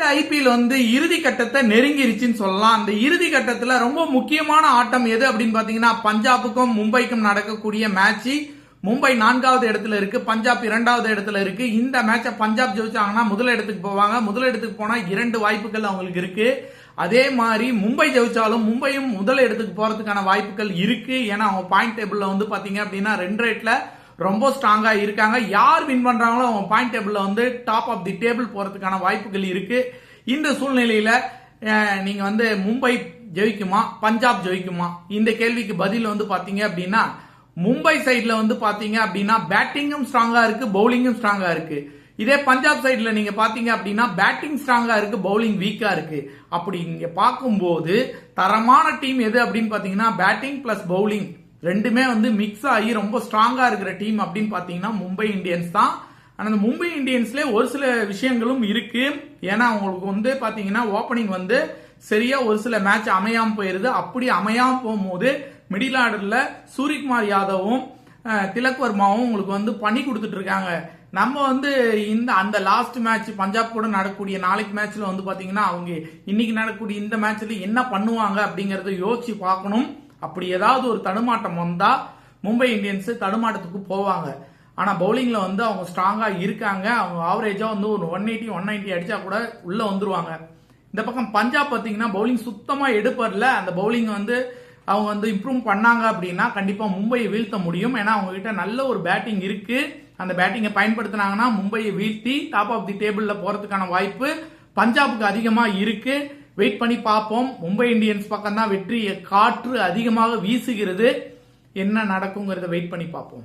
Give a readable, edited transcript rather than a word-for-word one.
இந்த ஐபிஎல் வந்து இறுதி கட்டத்தை நெருங்கிருச்சுன்னு சொல்லலாம். அந்த இறுதி கட்டத்துல ரொம்ப முக்கியமான ஆட்டம் எது அப்படின்னு பாத்தீங்கன்னா பஞ்சாபுக்கும் மும்பைக்கும் நடக்கக்கூடிய மேட்ச். மும்பை 4வது இடத்துல இருக்கு, பஞ்சாப் 2வது இடத்துல இருக்கு. இந்த மேட்சை பஞ்சாப் ஜெயிச்சாங்கன்னா முதல் இடத்துக்கு போவாங்க. முதல் இடத்துக்கு போனா 2 வாய்ப்புகள் அவங்களுக்கு இருக்கு. அதே மாதிரி மும்பை ஜெயிச்சாலும் மும்பையும் முதல் இடத்துக்கு போறதுக்கான வாய்ப்புகள் இருக்கு. ஏன்னா அவங்க பாயிண்ட் டேபிள்ல வந்து பாத்தீங்க அப்படின்னா 2 ரேட்ல ரொம்ப ஸ்ட்ராங்கா இருக்காங்க. யார் வின் பண்றாங்களோ அவங்க பாயிண்ட் டேபிள்ல வந்து டாப் ஆஃப் தி டேபிள் போறதுக்கான வாய்ப்புகள் இருக்கு. இந்த சூழ்நிலையில நீங்க வந்து மும்பை ஜெயிக்குமா பஞ்சாப் ஜெயிக்குமா இந்த கேள்விக்கு பதில் வந்து பாத்தீங்க அப்படின்னா மும்பை சைட்ல வந்து பாத்தீங்க அப்படின்னா பேட்டிங்கும் ஸ்ட்ராங்கா இருக்கு, பவுலிங்கும் ஸ்ட்ராங்கா இருக்கு. இதே பஞ்சாப் சைட்ல நீங்க பாத்தீங்க அப்படின்னா பேட்டிங் ஸ்ட்ராங்கா இருக்கு, பவுலிங் வீக்கா இருக்கு. அப்படி நீங்க பார்க்கும்போது தரமான டீம் எது அப்படின்னு பாத்தீங்கன்னா பேட்டிங் பிளஸ் பவுலிங் ரெண்டுமே வந்து மிக்ஸ் ஆகி ரொம்ப ஸ்ட்ராங்கா இருக்கிற டீம் அப்படின்னு பாத்தீங்கன்னா மும்பை இந்தியன்ஸ் தான். அந்த மும்பை இந்தியன்ஸ்ல ஒரு சில விஷயங்களும் இருக்கு. ஏன்னா அவங்களுக்கு வந்து பாத்தீங்கன்னா ஓப்பனிங் வந்து சரியா ஒரு சில மேட்ச் அமையாம போயிருது. அப்படி அமையாம போகும்போது மிடில் ஆர்டர்ல சூரியகுமார் யாதவும் திலக் வர்மாவும் உங்களுக்கு வந்து பண்ணி கொடுத்துட்டு இருக்காங்க. நம்ம வந்து அந்த லாஸ்ட் மேட்ச் பஞ்சாப் கூட நடக்கக்கூடிய நாளைக்கு மேட்ச்ல வந்து பாத்தீங்கன்னா அவங்க இன்னைக்கு நடக்கக்கூடிய இந்த மேட்ச்ல என்ன பண்ணுவாங்க அப்படிங்கறத யோசிச்சு பார்க்கணும். அப்படி ஏதாவது ஒரு தடுமாட்டம் வந்தா மும்பை இந்தியன்ஸ் தடுமாட்டத்துக்கு போவாங்க. ஆனா பவுலிங்ல வந்து அவங்க ஸ்ட்ராங்கா இருக்காங்க. அவங்க ஆவரேஜா வந்து ஒரு 180 190 அடிச்சா கூட உள்ள வந்துருவாங்க. இந்த பக்கம் பஞ்சாப் பாத்தீங்கன்னா பவுலிங் சுத்தமா எடுப்படல. அந்த பவுலிங் வந்து அவங்க வந்து இம்ப்ரூவ் பண்ணாங்க அப்படின்னா கண்டிப்பா மும்பையை வீழ்த்த முடியும். ஏன்னா அவங்க கிட்ட நல்ல ஒரு பேட்டிங் இருக்கு. அந்த பேட்டிங்கை பயன்படுத்தினாங்கன்னா மும்பையை வீழ்த்தி டாப் ஆஃப் தி டேபிள்ல போறதுக்கான வாய்ப்பு பஞ்சாபுக்கு அதிகமா இருக்கு. வெயிட் பண்ணி பார்ப்போம். மும்பை இந்தியன்ஸ் பக்கம் தான் வெற்றி காற்று அதிகமாக வீசுகிறது. என்ன நடக்குங்கிறத வெயிட் பண்ணி பார்ப்போம்.